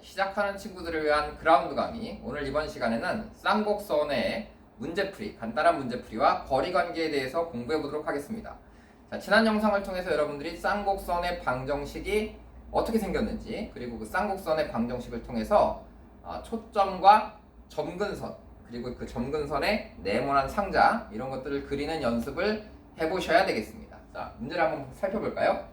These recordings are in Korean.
시작하는 친구들을 위한 그라운드 강의. 오늘 이번 시간에는 쌍곡선의 문제풀이, 간단한 문제풀이와 거리관계에 대해서 공부해 보도록 하겠습니다. 자, 지난 영상을 통해서 여러분들이 쌍곡선의 방정식이 어떻게 생겼는지, 그리고 그 쌍곡선의 방정식을 통해서 초점과 점근선, 그리고 그 점근선의 네모난 상자, 이런 것들을 그리는 연습을 해보셔야 되겠습니다. 자, 문제를 한번 살펴볼까요?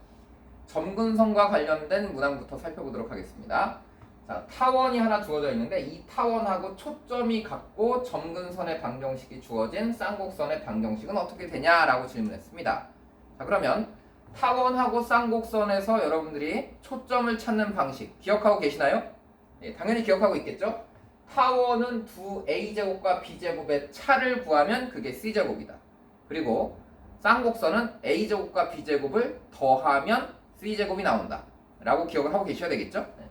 점근선과 관련된 문항부터 살펴보도록 하겠습니다. 자, 타원이 하나 주어져 있는데 이 타원하고 초점이 같고 점근선의 방정식이 주어진 쌍곡선의 방정식은 어떻게 되냐라고 질문했습니다. 자, 그러면 타원하고 쌍곡선에서 여러분들이 초점을 찾는 방식 기억하고 계시나요? 네, 당연히 기억하고 있겠죠? 타원은 두 a제곱과 b제곱의 차를 구하면 그게 c제곱이다. 그리고 쌍곡선은 a제곱과 b제곱을 더하면 c제곱이 나온다 라고 기억을 하고 계셔야 되겠죠? 네.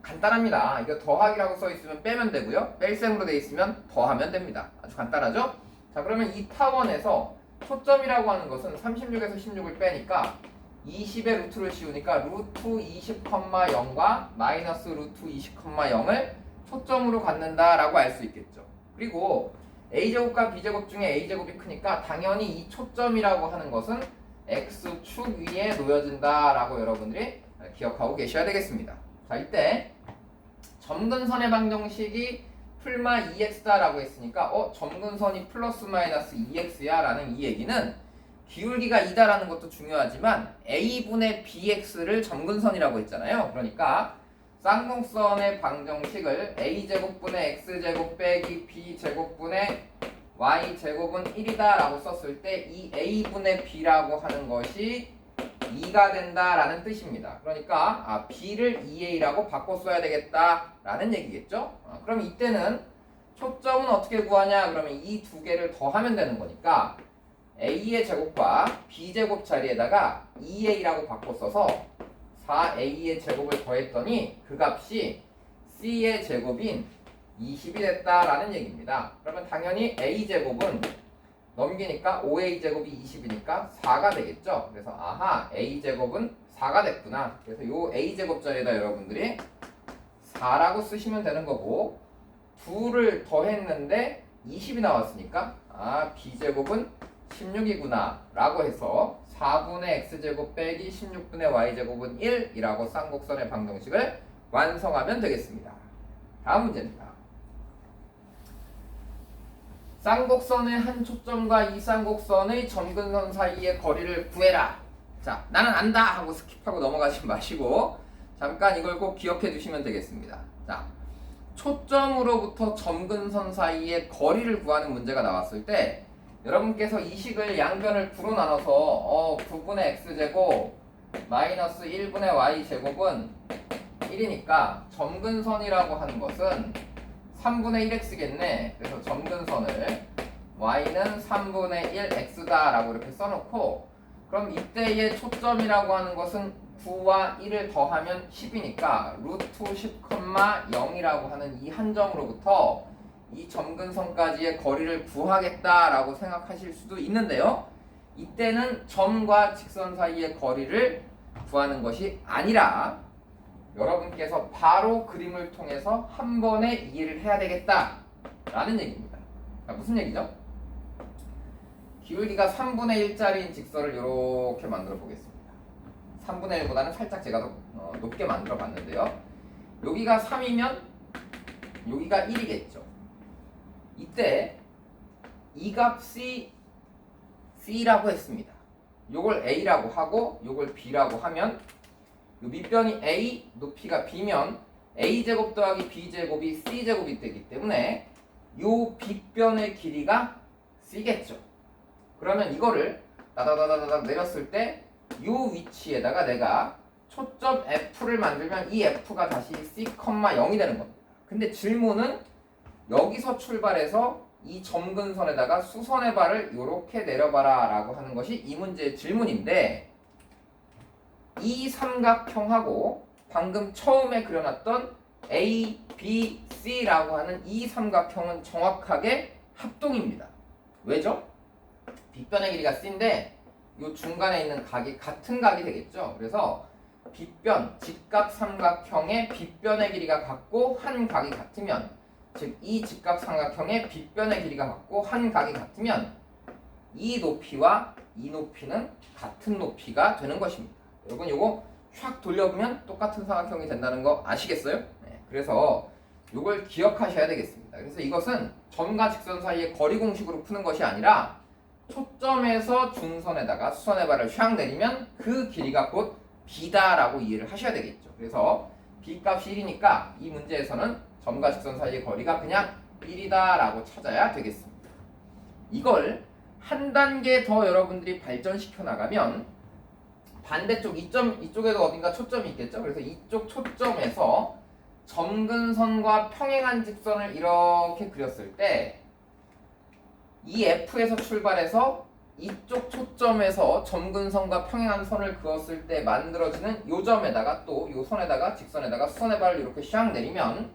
간단합니다. 이거 더하기라고 써 있으면 빼면 되고요, 뺄셈으로 되어 있으면 더하면 됩니다. 아주 간단하죠? 자, 그러면 이 타원에서 초점이라고 하는 것은 36에서 16을 빼니까 20의 루트를 씌우니까 루트 20,0과 마이너스 루트 20,0을 초점으로 갖는다 라고 알 수 있겠죠. 그리고 a제곱과 b제곱 중에 a제곱이 크니까 당연히 이 초점이라고 하는 것은 x축 위에 놓여진다 라고 여러분들이 기억하고 계셔야 되겠습니다. 자, 이때 점근선의 방정식이 풀마 2x다 라고 했으니까 점근선이 플러스 마이너스 2x야 라는 이 얘기는 기울기가 2다 라는 것도 중요하지만 a분의 bx를 점근선이라고 했잖아요. 그러니까 쌍곡선의 방정식을 a제곱분의 x제곱 빼기 b제곱분의 y제곱은 1이다 라고 썼을 때 이 a분의 b라고 하는 것이 2가 된다 라는 뜻입니다. 그러니까 b를 2a라고 바꿔 써야 되겠다 라는 얘기겠죠. 그럼 이때는 초점은 어떻게 구하냐? 그러면 이 두 개를 더하면 되는 거니까 a의 제곱과 b제곱 자리에다가 2a라고 바꿔 써서 4a의 제곱을 더했더니 그 값이 c의 제곱인 20이 됐다라는 얘기입니다. 그러면 당연히 a제곱은 넘기니까 5a제곱이 20이니까 4가 되겠죠. 그래서 아하, a제곱은 4가 됐구나. 그래서 요 a제곱 자리에다 여러분들이 4라고 쓰시면 되는 거고, 2를 더했는데 20이 나왔으니까 b제곱은 16이구나 라고 해서 4분의 x제곱 빼기 16분의 y제곱은 1이라고 쌍곡선의 방정식을 완성하면 되겠습니다. 다음 문제입니다. 쌍곡선의 한 초점과 이 쌍곡선의 점근선 사이의 거리를 구해라. 자, 나는 안다 하고 스킵하고 넘어가지 마시고 잠깐 이걸 꼭 기억해 두시면 되겠습니다. 자, 초점으로부터 점근선 사이의 거리를 구하는 문제가 나왔을 때 여러분께서 이 식을 양변을 9로 나눠서 9분의 x제곱 마이너스 1분의 y제곱은 1이니까 점근선이라고 하는 것은 3분의 1x겠네. 그래서 점근선을 y는 3분의 1x다 라고 이렇게 써놓고, 그럼 이때의 초점이라고 하는 것은 9와 1을 더하면 10이니까 루트 10,0이라고 하는 이 한 점으로부터 이 점근선까지의 거리를 구하겠다라고 생각하실 수도 있는데요, 이때는 점과 직선 사이의 거리를 구하는 것이 아니라 여러분께서 바로 그림을 통해서 한 번에 이해를 해야 되겠다라는 얘기입니다. 자, 무슨 얘기죠? 기울기가 3분의 1짜리인 직선을 이렇게 만들어 보겠습니다. 3분의 1보다는 살짝 제가 더 높게 만들어 봤는데요, 여기가 3이면 여기가 1이겠죠. 이때 이 값이 c라고 했습니다. 요걸 a라고 하고 요걸 b라고 하면 요 밑변이 a, 높이가 b면 a제곱 더하기 b제곱이 c제곱이 되기 때문에 요 빗변의 길이가 c겠죠. 그러면 이거를 다다다다다 내렸을 때 요 위치에다가 내가 초점 f를 만들면 이 f가 다시 c, 0이 되는 겁니다. 근데 질문은 여기서 출발해서 이 점근선에다가 수선의 발을 이렇게 내려봐라 라고 하는 것이 이 문제의 질문인데, 이 삼각형하고 방금 처음에 그려놨던 A, B, C라고 하는 이 삼각형은 정확하게 합동입니다. 왜죠? 빗변의 길이가 C인데 이 중간에 있는 각이 같은 각이 되겠죠. 그래서 빗변, 직각삼각형의 빗변의 길이가 같고 한 각이 같으면, 즉 이 직각삼각형의 빗변의 길이가 같고 한 각이 같으면 이 높이와 이 높이는 같은 높이가 되는 것입니다. 여러분 요거 촥 돌려보면 똑같은 삼각형이 된다는 거 아시겠어요? 네, 그래서 요걸 기억하셔야 되겠습니다. 그래서 이것은 점과 직선 사이의 거리 공식으로 푸는 것이 아니라 초점에서 중선에다가 수선의 발을 샥 내리면 그 길이가 곧 b다라고 이해를 하셔야 되겠죠. 그래서 b 값이 1이니까 이 문제에서는 점과 직선 사이의 거리가 그냥 1이다라고 찾아야 되겠습니다. 이걸 한 단계 더 여러분들이 발전시켜 나가면 반대쪽 이쪽에도 어딘가 초점이 있겠죠. 그래서 이쪽 초점에서 점근선과 평행한 직선을 이렇게 그렸을 때 이 F에서 출발해서 이쪽 초점에서 점근선과 평행한 선을 그었을 때 만들어지는 요 점에다가 또 요 선에다가 직선에다가 수선의 발을 이렇게 샥 내리면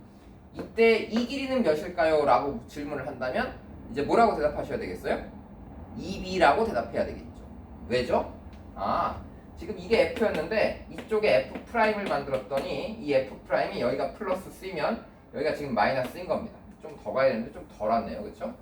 이때 이 길이는 몇일까요? 라고 질문을 한다면 이제 뭐라고 대답하셔야 되겠어요? 2B라고 대답해야 되겠죠. 왜죠? 지금 이게 F였는데 이쪽에 F'을 만들었더니 이 F'이 여기가 플러스 C면 여기가 지금 마이너스인 겁니다. 좀 더 가야 되는데 좀 덜 왔네요. 그쵸?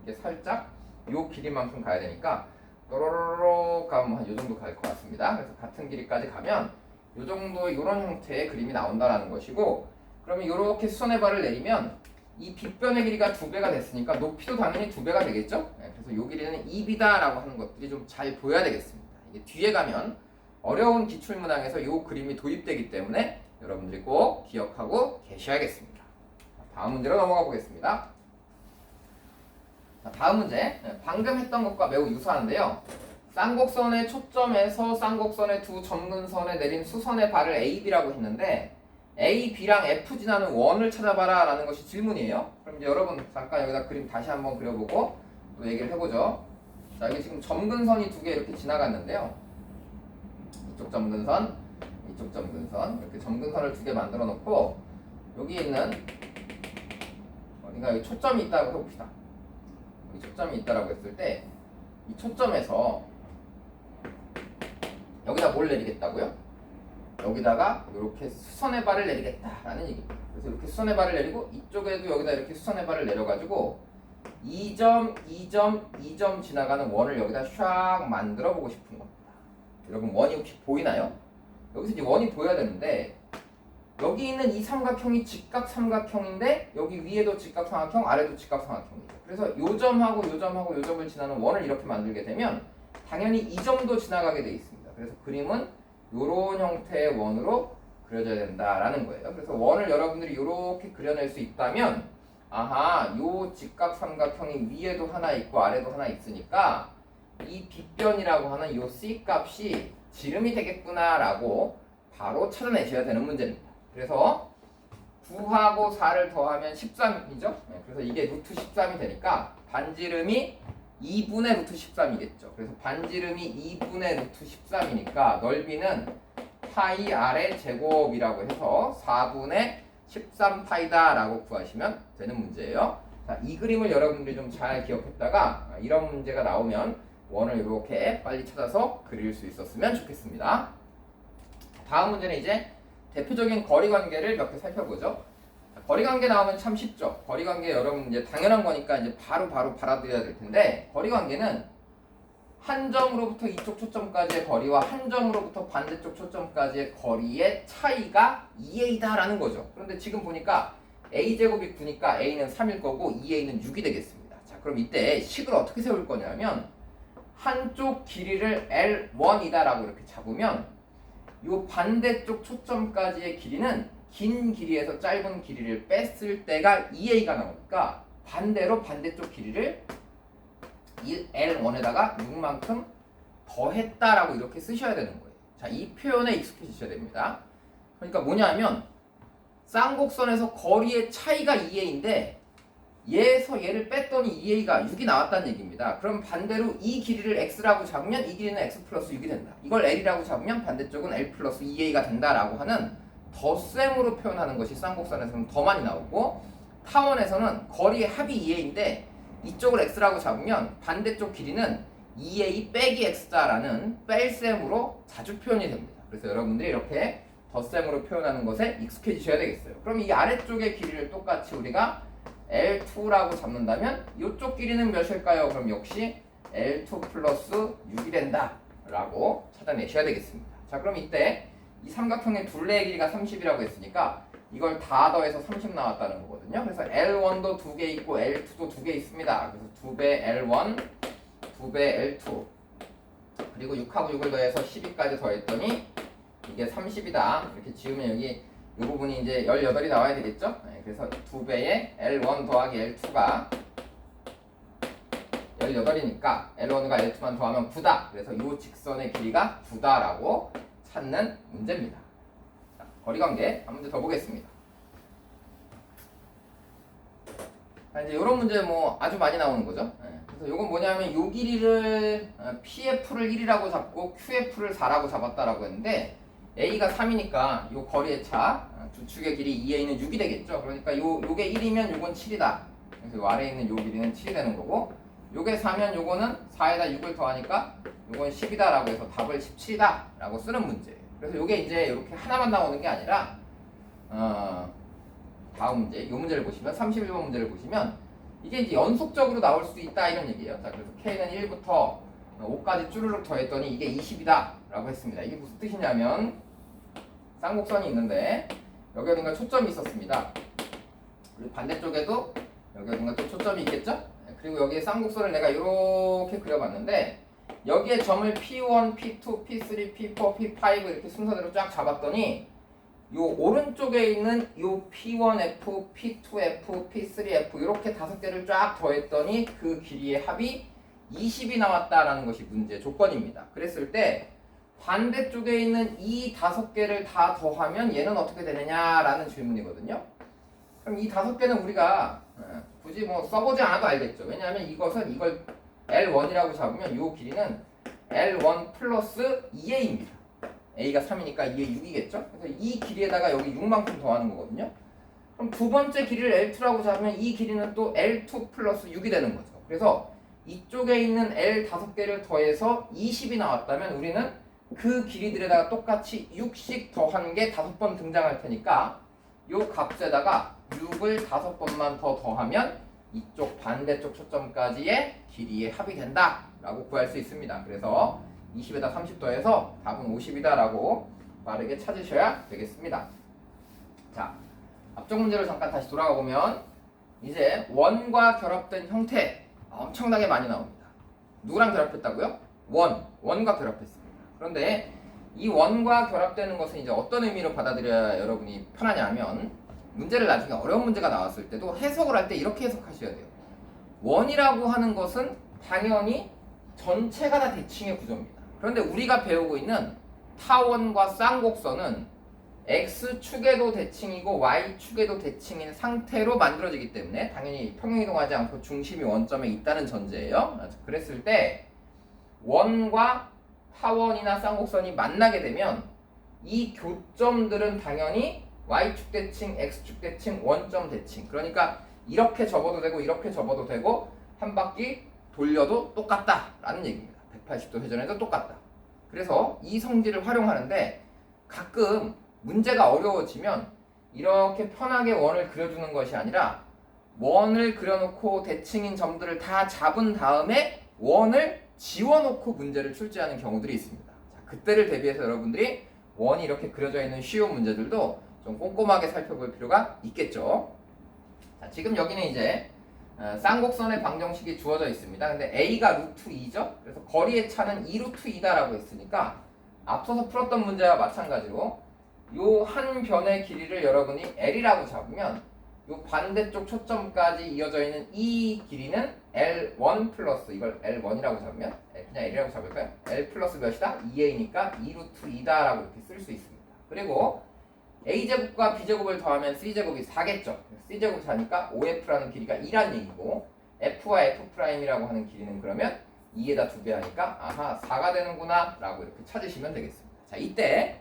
이게 살짝 요 길이만큼 가야 되니까 또로로로 가면 한 요 정도 갈 것 같습니다. 그래서 같은 길이까지 가면 요 정도 요런 형태의 그림이 나온다라는 것이고, 그러면 요렇게 수선의 발을 내리면 이 빗변의 길이가 2배가 됐으니까 높이도 당연히 2배가 되겠죠? 네, 그래서 요 길이는 2B다라고 하는 것들이 좀 잘 보여야 되겠습니다. 이게 뒤에 가면 어려운 기출문항에서 요 그림이 도입되기 때문에 여러분들이 꼭 기억하고 계셔야겠습니다. 다음 문제로 넘어가 보겠습니다. 다음 문제, 방금 했던 것과 매우 유사한데요. 쌍곡선의 초점에서 쌍곡선의 두 점근선에 내린 수선의 발을 AB라고 했는데 A, B랑 F 지나는 원을 찾아봐라 라는 것이 질문이에요. 그럼 이제 여러분 잠깐 여기다 그림 다시 한번 그려보고 또 얘기를 해보죠. 자, 여기 지금 점근선이 두 개 이렇게 지나갔는데요. 이쪽 점근선, 이쪽 점근선, 이렇게 점근선을 두 개 만들어 놓고 여기 있는 어딘가 여기 초점이 있다고 해봅시다. 여기 초점이 있다라고 했을 때 이 초점에서 여기다 뭘 내리겠다고요? 여기다가 이렇게 수선의 발을 내리겠다라는 얘기입니다. 그래서 이렇게 수선의 발을 내리고 이쪽에도 여기다 이렇게 수선의 발을 내려가지고 2점, 2점, 2점 지나가는 원을 여기다 샥 만들어 보고 싶은 겁니다. 여러분 원이 혹시 보이나요? 여기서 이제 원이 보여야 되는데 여기 있는 이 삼각형이 직각삼각형인데 여기 위에도 직각삼각형, 아래도 직각삼각형이죠. 그래서 요 점하고 요 점하고 요 점을 지나는 원을 이렇게 만들게 되면 당연히 이 점도 지나가게 돼 있습니다. 그래서 그림은 요런 형태의 원으로 그려져야 된다라는 거예요. 그래서 원을 여러분들이 요렇게 그려낼 수 있다면 아하, 요 직각삼각형이 위에도 하나 있고 아래도 하나 있으니까 이 빗변이라고 하는 요 C 값이 지름이 되겠구나 라고 바로 찾아내셔야 되는 문제입니다. 그래서 9하고 4를 더하면 13이죠. 그래서 이게 루트 13이 되니까 반지름이 2분의 루트 13이겠죠. 그래서 반지름이 2분의 루트 13이니까 넓이는 파이 r의 제곱이라고 해서 4분의 13파이다 라고 구하시면 되는 문제예요. 자, 이 그림을 여러분들이 좀 잘 기억했다가 이런 문제가 나오면 원을 이렇게 빨리 찾아서 그릴 수 있었으면 좋겠습니다. 다음 문제는 이제 대표적인 거리관계를 몇 개 살펴보죠. 거리관계 나오면 참 쉽죠. 거리관계 여러분 이제 당연한 거니까 이제 바로 받아들여야 될 텐데, 거리관계는 한 점으로부터 이쪽 초점까지의 거리와 한 점으로부터 반대쪽 초점까지의 거리의 차이가 2a다라는 거죠. 그런데 지금 보니까 a제곱이 9니까 a는 3일 거고 2a는 6이 되겠습니다. 자, 그럼 이때 식을 어떻게 세울 거냐면 한쪽 길이를 L1이다라고 이렇게 잡으면 요 반대쪽 초점까지의 길이는 긴 길이에서 짧은 길이를 뺐을 때가 2a가 나오니까 반대로 반대쪽 길이를 L1에다가 6만큼 더했다라고 이렇게 쓰셔야 되는 거예요. 자, 이 표현에 익숙해지셔야 됩니다. 그러니까 뭐냐면 쌍곡선에서 거리의 차이가 2a인데 얘에서 얘를 뺐더니 2a가 6이 나왔다는 얘기입니다. 그럼 반대로 이 길이를 x라고 잡으면 이 길이는 x 플러스 6이 된다. 이걸 l이라고 잡으면 반대쪽은 l 플러스 2a가 된다라고 하는 덧셈으로 표현하는 것이 쌍곡선에서는 더 많이 나오고, 타원에서는 거리의 합이 2a인데 이쪽을 x라고 잡으면 반대쪽 길이는 2a 빼기 x다라는 뺄셈으로 자주 표현이 됩니다. 그래서 여러분들이 이렇게 덧셈으로 표현하는 것에 익숙해지셔야 되겠어요. 그럼 이 아래쪽의 길이를 똑같이 우리가 L2라고 잡는다면 이쪽 길이는 몇일까요? 그럼 역시 L2 플러스 6이 된다 라고 찾아내셔야 되겠습니다. 자, 그럼 이때 이 삼각형의 둘레의 길이가 30이라고 했으니까 이걸 다 더해서 30 나왔다는 거거든요. 그래서 L1도 2개 있고 L2도 2개 있습니다. 그래서 2배 L1, 2배 L2 그리고 6하고 6을 더해서 12까지 더했더니 이게 30이다. 이렇게 지우면 여기 이 부분이 이제 18이 나와야 되겠죠? 네, 그래서 2배의 L1 더하기 L2가 18이니까 L1과 L2만 더하면 9다. 그래서 이 직선의 길이가 9다라고 찾는 문제입니다. 자, 거리관계 한 문제 더 보겠습니다. 자, 이제 이런 문제 뭐 아주 많이 나오는 거죠. 네, 그래서 이건 뭐냐면 이 길이를 PF를 1이라고 잡고 QF를 4라고 잡았다라고 했는데 A가 3이니까 이 거리의 차 두 축의 길이 2A는 6이 되겠죠. 그러니까 요게 1이면 요건 7이다. 그래서 요 아래에 있는 요 길이는 7이 되는 거고 요게 4면 요거는 4에다 6을 더하니까 요건 10이다 라고 해서 답을 17이다 라고 쓰는 문제예요. 그래서 요게 이제 이렇게 하나만 나오는 게 아니라 다음 문제 요 문제를 보시면 31번 문제를 보시면 이게 이제 연속적으로 나올 수 있다 이런 얘기예요. 자, 그래서 K는 1부터 5까지 쭈르륵 더했더니 이게 20이다 라고 했습니다. 이게 무슨 뜻이냐면 쌍곡선이 있는데 여기 어딘가 초점이 있었습니다. 그리고 반대쪽에도 여기 어딘가 또 초점이 있겠죠? 그리고 여기에 쌍곡선을 내가 이렇게 그려봤는데 여기에 점을 P1, P2, P3, P4, P5 이렇게 순서대로 쫙 잡았더니 요 오른쪽에 있는 요 P1F, P2F, P3F 이렇게 5개를 쫙 더했더니 그 길이의 합이 20이 나왔다라는 것이 문제의 조건입니다. 그랬을 때 반대쪽에 있는 이 5개를 다 더하면 얘는 어떻게 되느냐라는 질문이거든요. 그럼 이 5개는 우리가 굳이 뭐 써보지 않아도 알겠죠. 왜냐하면 이것은 이걸 L1이라고 잡으면 이 길이는 L1 플러스 2A입니다. A가 3이니까 2에 6이겠죠. 그래서 이 길이에다가 여기 6만큼 더하는 거거든요. 그럼 두 번째 길이를 L2라고 잡으면 이 길이는 또 L2 플러스 6이 되는 거죠. 그래서 이쪽에 있는 L 5개를 더해서 20이 나왔다면 우리는 그 길이들에다가 똑같이 6씩 더한 게 5번 등장할 테니까 요 값에다가 6을 5번만 더 더하면 이쪽 반대쪽 초점까지의 길이의 합이 된다 라고 구할 수 있습니다. 그래서 20에다 30 더해서 답은 50이다 라고 빠르게 찾으셔야 되겠습니다. 자, 앞쪽 문제로 잠깐 다시 돌아가 보면 이제 원과 결합된 형태 엄청나게 많이 나옵니다. 누구랑 결합했다고요? 원과 결합했습니다. 그런데 이 원과 결합되는 것은 이제 어떤 의미로 받아들여야 여러분이 편하냐 하면 문제를 나중에 어려운 문제가 나왔을 때도 해석을 할 때 이렇게 해석하셔야 돼요. 원이라고 하는 것은 당연히 전체가 다 대칭의 구조입니다. 그런데 우리가 배우고 있는 타원과 쌍곡선은 X축에도 대칭이고 Y축에도 대칭인 상태로 만들어지기 때문에 당연히 평행이동하지 않고 중심이 원점에 있다는 전제예요. 그랬을 때 원과 타원이나 쌍곡선이 만나게 되면 이 교점들은 당연히 Y축 대칭, X축 대칭, 원점 대칭. 그러니까 이렇게 접어도 되고 이렇게 접어도 되고 한 바퀴 돌려도 똑같다라는 얘기입니다. 180도 회전해도 똑같다. 그래서 이 성질을 활용하는데 가끔 문제가 어려워지면 이렇게 편하게 원을 그려주는 것이 아니라 원을 그려놓고 대칭인 점들을 다 잡은 다음에 원을 지워놓고 문제를 출제하는 경우들이 있습니다. 자, 그때를 대비해서 여러분들이 원이 이렇게 그려져 있는 쉬운 문제들도 좀 꼼꼼하게 살펴볼 필요가 있겠죠. 자, 지금 여기는 이제 쌍곡선의 방정식이 주어져 있습니다. 근데 A가 루트 2죠. 그래서 거리의 차는 2루트 2다라고 했으니까 앞서서 풀었던 문제와 마찬가지로 요 한 변의 길이를 여러분이 L이라고 잡으면 요 반대쪽 초점까지 이어져 있는 이 길이는 L1 플러스 이걸 L1이라고 잡으면 그냥 L이라고 잡을까요? L 플러스 몇이다? 2A니까 2루트 2다라고 이렇게 쓸 수 있습니다. 그리고 A제곱과 B제곱을 더하면 C제곱이 4겠죠. C제곱 4니까 OF라는 길이가 2란 얘기고 F와 F'이라고 하는 길이는 그러면 2에다 2배 하니까 아하 4가 되는구나 라고 이렇게 찾으시면 되겠습니다. 자, 이때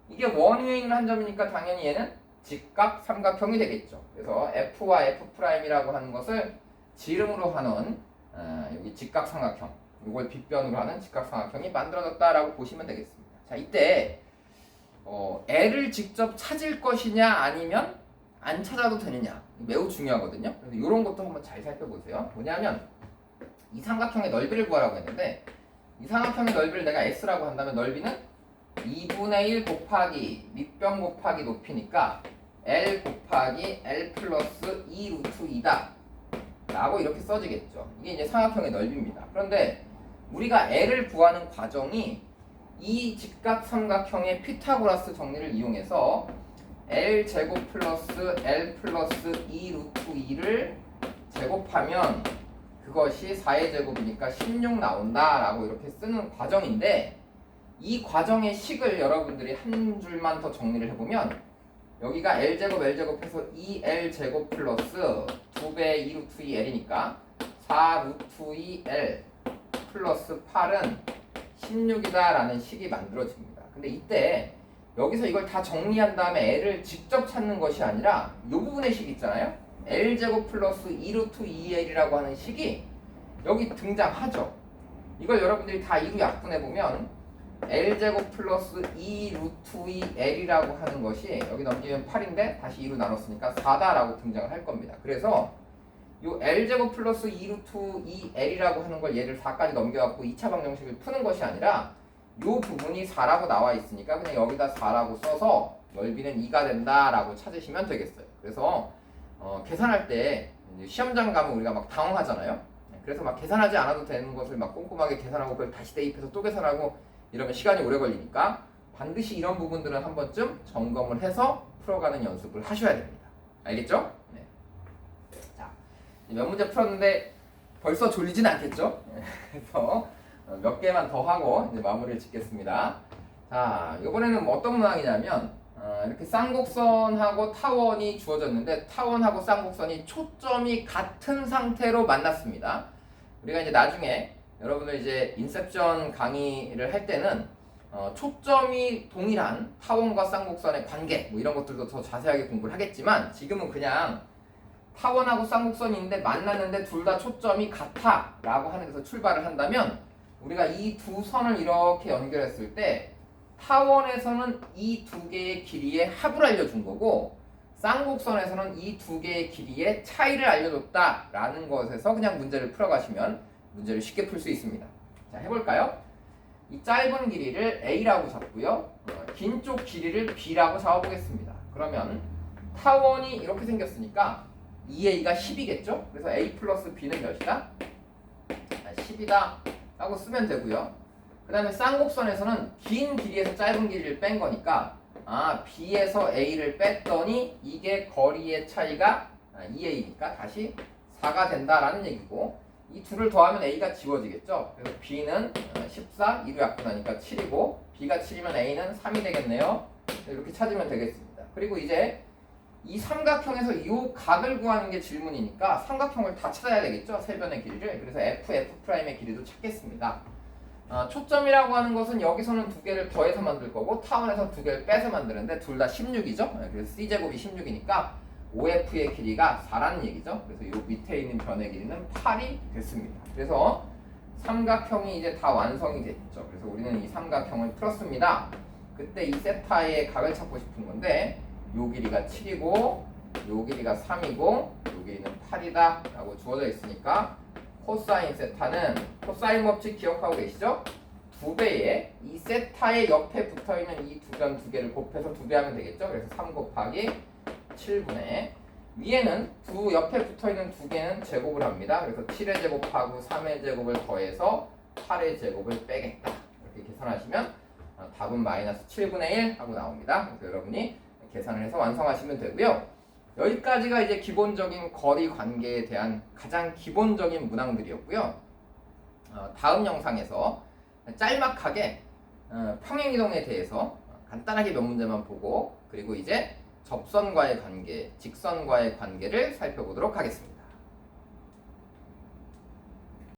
이게 원 위에 있는 한 점이니까 당연히 얘는 직각 삼각형이 되겠죠. 그래서 F와 F'이라고 하는 것을 지름으로 하는 여기 직각 삼각형, 이걸 빗변으로 하는 직각 삼각형이 만들어졌다라고 보시면 되겠습니다. 자, 이때 L을 직접 찾을 것이냐 아니면 안 찾아도 되느냐 매우 중요하거든요. 그래서 이런 것도 한번 잘 살펴보세요. 뭐냐면 이 삼각형의 넓이를 구하라고 했는데 이 삼각형의 넓이를 내가 S라고 한다면 넓이는 2분의 1 곱하기 밑변 곱하기 높이니까 L 곱하기 L 플러스 2 루트 2다 라고 이렇게 써지겠죠. 이게 이제 삼각형의 넓이입니다. 그런데 우리가 L을 구하는 과정이 이 직각 삼각형의 피타고라스 정리를 이용해서 L 제곱 플러스 L 플러스 2 루트 2를 제곱하면 그것이 4의 제곱이니까 16 나온다 라고 이렇게 쓰는 과정인데 이 과정의 식을 여러분들이 한 줄만 더 정리를 해보면 여기가 L제곱 L제곱 해서 2L제곱 플러스 2배 2 루트 2L이니까 4 루트 2L 플러스 8은 16이다 라는 식이 만들어집니다. 근데 이때 여기서 이걸 다 정리한 다음에 L을 직접 찾는 것이 아니라 이 부분의 식 있잖아요. L제곱 플러스 2 루트 2L이라고 하는 식이 여기 등장하죠. 이걸 여러분들이 다 2로 약분해보면 L제곱 플러스 2 루트 2L이라고 하는 것이 여기 넘기면 8인데 다시 2로 나눴으니까 4다라고 등장을 할 겁니다. 그래서 요 L제곱 플러스 2 루트 2L이라고 하는 걸 얘를 4까지 넘겨갖고 2차 방정식을 푸는 것이 아니라 요 부분이 4라고 나와 있으니까 그냥 여기다 4라고 써서 넓이는 2가 된다라고 찾으시면 되겠어요. 그래서 계산할 때 시험장 가면 우리가 막 당황하잖아요. 그래서 막 계산하지 않아도 되는 것을 막 꼼꼼하게 계산하고 그걸 다시 대입해서 또 계산하고 이러면 시간이 오래 걸리니까 반드시 이런 부분들은 한 번쯤 점검을 해서 풀어가는 연습을 하셔야 됩니다. 알겠죠? 네. 자, 몇 문제 풀었는데 벌써 졸리진 않겠죠? 그래서 몇 개만 더 하고 이제 마무리를 짓겠습니다. 자, 이번에는 어떤 문항이냐면 이렇게 쌍곡선하고 타원이 주어졌는데 타원하고 쌍곡선이 초점이 같은 상태로 만났습니다. 우리가 이제 나중에 여러분들 이제 인셉션 강의를 할 때는 초점이 동일한 타원과 쌍곡선의 관계 뭐 이런 것들도 더 자세하게 공부를 하겠지만 지금은 그냥 타원하고 쌍곡선이 있는데 만났는데 둘 다 초점이 같아 라고 하는 데서 출발을 한다면 우리가 이 두 선을 이렇게 연결했을 때 타원에서는 이 두 개의 길이의 합을 알려준 거고 쌍곡선에서는 이 두 개의 길이의 차이를 알려줬다 라는 것에서 그냥 문제를 풀어가시면 문제를 쉽게 풀 수 있습니다. 자, 해볼까요? 이 짧은 길이를 A라고 잡고요. 긴 쪽 길이를 B라고 잡아보겠습니다. 그러면 타원이 이렇게 생겼으니까 2A가 10이겠죠? 그래서 A 플러스 B는 몇이다? 10이다 라고 쓰면 되고요. 그 다음에 쌍곡선에서는 긴 길이에서 짧은 길이를 뺀 거니까 B에서 A를 뺐더니 이게 거리의 차이가 2A니까 다시 4가 된다라는 얘기고 이 둘을 더하면 A가 지워지겠죠. 그래서 B는 14, 2로 약분하니까 7이고 B가 7이면 A는 3이 되겠네요. 이렇게 찾으면 되겠습니다. 그리고 이제 이 삼각형에서 이 각을 구하는 게 질문이니까 삼각형을 다 찾아야 되겠죠. 세 변의 길이를. 그래서 F'의 길이도 찾겠습니다. 초점이라고 하는 것은 여기서는 두 개를 더해서 만들 거고 타원에서 두 개를 빼서 만드는데 둘 다 16이죠. 그래서 C제곱이 16이니까 OF의 길이가 4라는 얘기죠. 그래서 이 밑에 있는 변의 길이는 8이 됐습니다. 그래서 삼각형이 이제 다 완성이 됐죠. 그래서 우리는 이 삼각형을 풀었습니다. 그때 이 세타의 각을 찾고 싶은 건데 요 길이가 7이고 요 길이가 3이고 요 길이는 8이다 라고 주어져 있으니까 코사인 세타는 코사인 법칙 기억하고 계시죠? 2배에 이 세타의 옆에 붙어있는 이 두 변 두 개를 곱해서 2배 하면 되겠죠? 그래서 3 곱하기 7분의 위에는 두 옆에 붙어있는 두 개는 제곱을 합니다. 그래서 7의 제곱하고 3의 제곱을 더해서 8의 제곱을 빼겠다. 이렇게 계산하시면 답은 마이너스 7분의 1 하고 나옵니다. 그래서 여러분이 계산을 해서 완성하시면 되고요. 여기까지가 이제 기본적인 거리 관계에 대한 가장 기본적인 문항들이었고요. 다음 영상에서 짤막하게 평행이동에 대해서 간단하게 몇 문제만 보고 그리고 이제 접선과의 관계, 직선과의 관계를 살펴보도록 하겠습니다.